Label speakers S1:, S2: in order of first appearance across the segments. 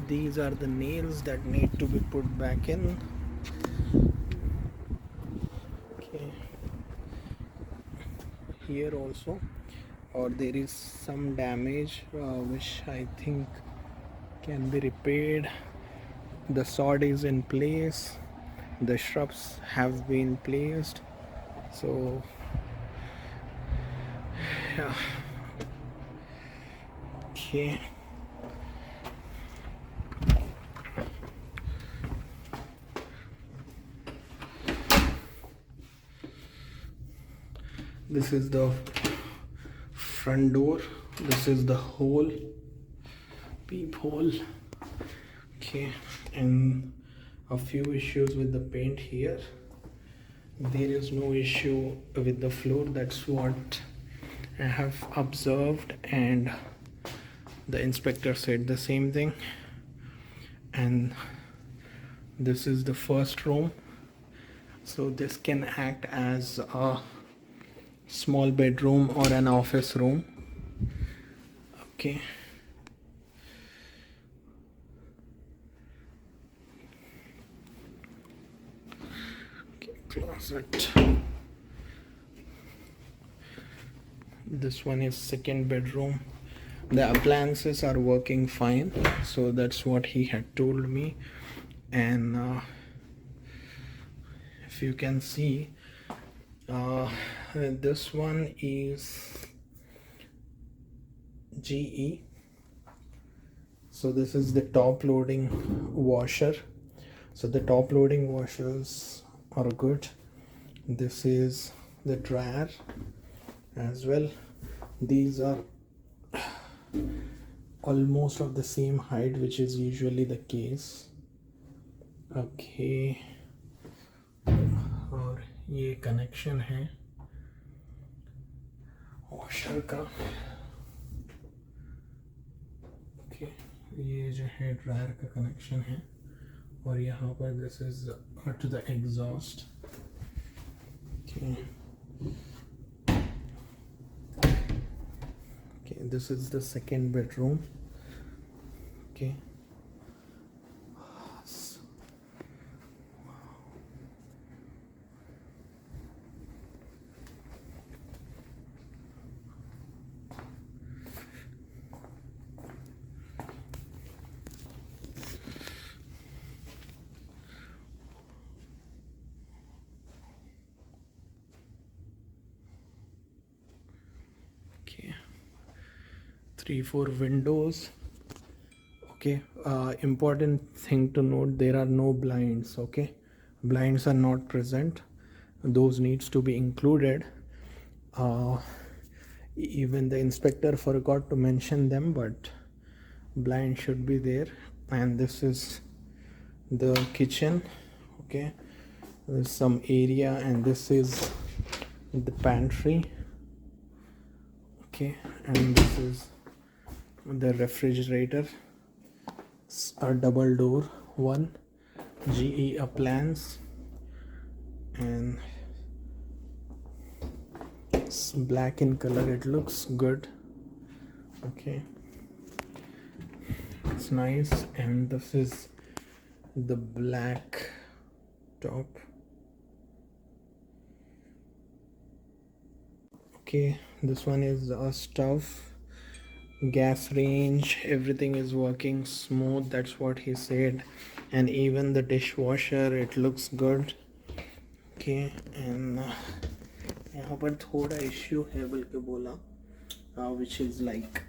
S1: These are the nails that need to be put back in. Okay, here also, or there is some damage which I think can be repaired. The sod is in place, the shrubs have been placed, so yeah. Okay, this is the front door, this is the hole, peephole. Okay, and a few issues with the paint here. There is no issue with the floor, that's what I have observed, and the inspector said the same thing. And this is the first room, so this can act as a small bedroom or an office room. Okay, closet. This one is second bedroom. The appliances are working fine, so that's what he had told me. And if you can see, this one is GE. So this is the top loading washer. So the top loading washers are good. This is the dryer as well. These are almost of the same height, which is usually the case. Okay, और ये connection है washer का. Okay, ये जो है dryer का connection है, और यहाँ पर this is to the exhaust. Okay. Okay, this is the second bedroom. Okay. Okay, 3-4 windows. Okay, important thing to note, there are no blinds. Okay, blinds are not present, those needs to be included. Even the inspector forgot to mention them, but blind should be there. And this is the kitchen. Okay, there's some area, and this is the pantry. Okay, and this is the refrigerator. It's a double door one, GE appliance, and it's black in color. It looks good. Okay, it's nice. And this is the black top. Okay, this one is a stove, gas range, everything is working smooth, that's what he said. And even the dishwasher, it looks good. Okay, and यहाँ पर थोड़ा issue है बोल के बोला, which is like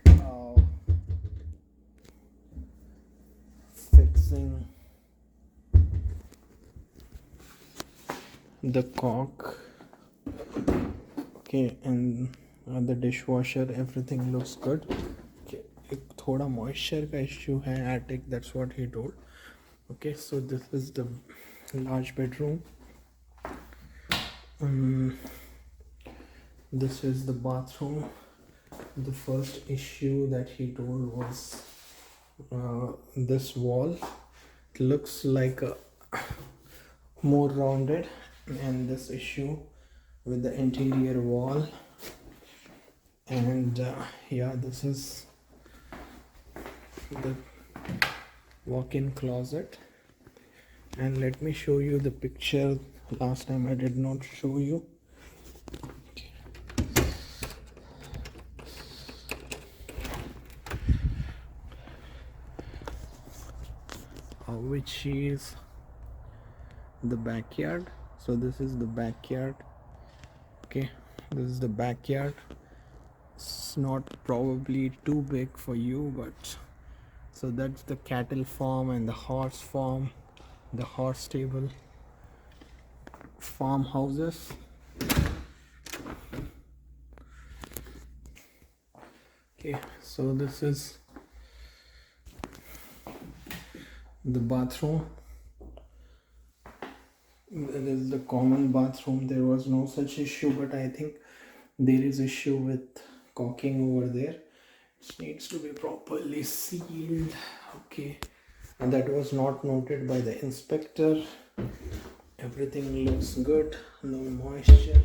S1: fixing the caulk. Okay, and the dishwasher, everything looks good. Okay, एक थोड़ा moisture का issue है attic, that's what he told. Okay, so this is the large bedroom. This is the bathroom. The first issue that he told was this wall. It looks like a more rounded, and this issue with the interior wall. And yeah, this is the walk-in closet. And let me show you the picture. Last time I did not show you. Which is the backyard. So this is the backyard. Okay, this is the backyard. It's not probably too big for you, but so that's the cattle farm and the horse farm, the horse stable, farmhouses. Okay, so this is the bathroom. This is the common bathroom. There was no such issue, but I think there is issue with caulking over there. It needs to be properly sealed. Okay, and that was not noted by the inspector. Everything looks good, no moisture.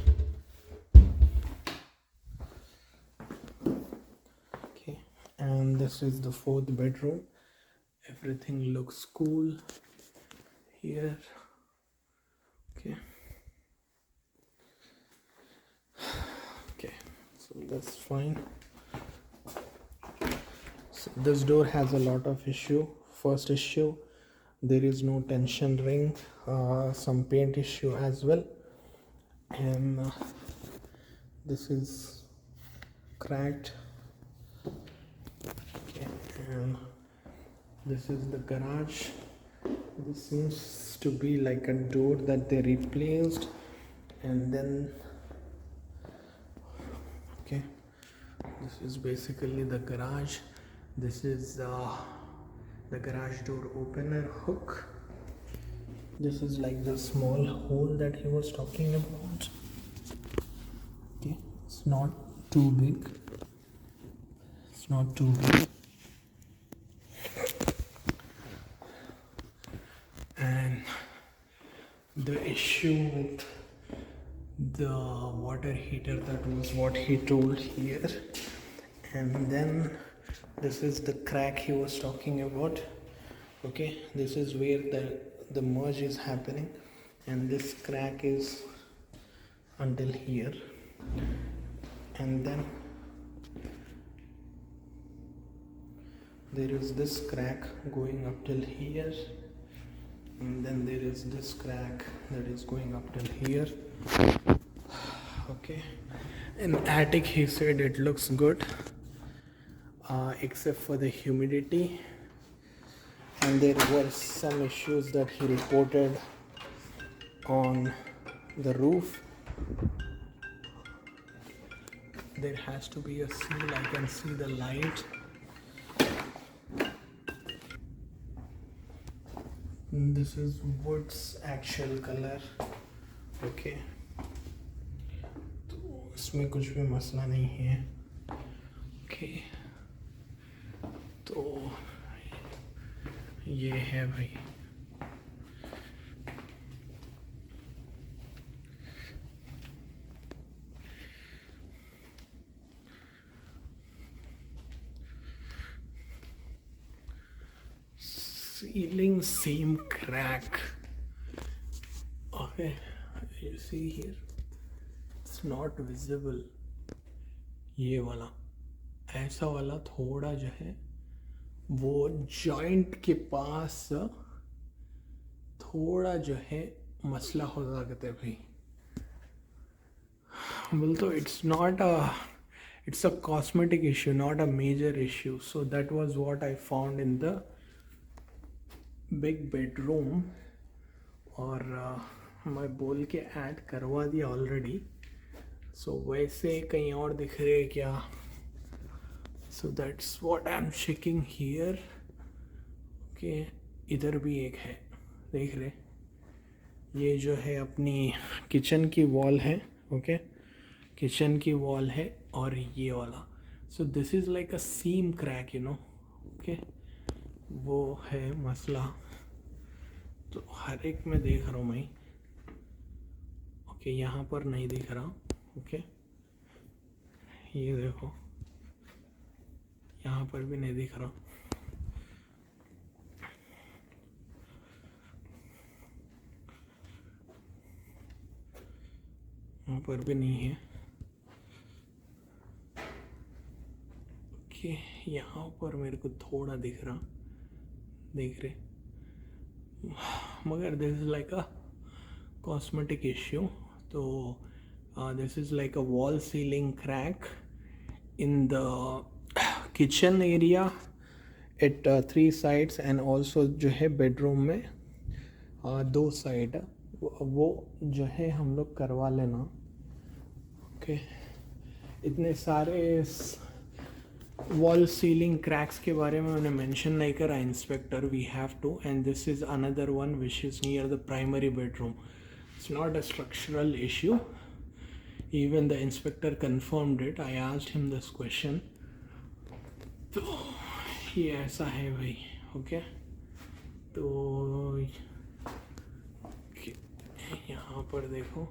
S1: Okay, and this is the fourth bedroom. Everything looks cool here. Okay, so that's fine. So this door has a lot of issue. First issue, there is no tension ring, some paint issue as well, and this is cracked. Okay, and this is the garage. This seems to be like a door that they replaced, and then okay, this is basically the garage. This is the garage door opener hook. This is like the small hole that he was talking about. Okay, it's not too big. It's not too big. And the issue with the water heater, that was what he told here. And then this is the crack he was talking about. Okay, this is where the merge is happening, and this crack is until here, and then there is this crack going up till here, and then there is this crack that is going up till here. Okay, in attic he said it looks good, except for the humidity, and there were some issues that he reported on the roof. There has to be a seal. I can see the light. This is wood's actual color. Okay, तो इसमें कुछ भी मसला नहीं है. Okay, तो ये है भाई. Ceiling same crack. Okay, you see here, it's not visible. ये वाला, ऐसा वाला थोड़ा जो है वो जॉइंट के पास थोड़ा जो है मसला हो सकता है भाई. Well, so it's a cosmetic issue, not a major issue. So that was what I found in the big bedroom. और मैं बोल के ऐड करवा दिया ऑलरेडी. सो वैसे कहीं और दिख रहे क्या? So that's what I am checking here. Okay, इधर भी एक है, देख रहे? ये जो है अपनी किचन की वॉल है. ओके, किचन की वॉल है, और ये वाला. So this is like a seam crack, you know. Okay, वो है मसला. तो हर एक में देख रहा हूँ मैं. ओके, यहाँ पर नहीं दिख रहा. ओके, ये देखो, यहाँ पर भी नहीं दिख रहा. यहाँ पर भी नहीं है। ओके, यहाँ पर मेरे को थोड़ा दिख रहे, मगर this is like a cosmetic issue. तो this is like a wall ceiling crack in the kitchen area at 3 sides and also जो है बेडरूम में 2 साइड, वो जो है हम लोग करवा लेना। ओके, इतने सारे वॉल सीलिंग क्रैक्स के बारे में मैंने मेंशन नहीं करा inspector, we have to, and this is another one which is near the primary bedroom. It's not a structural issue, even the inspector confirmed it. I asked him this question. तो ये ऐसा है भाई। Okay, तो यहाँ पर देखो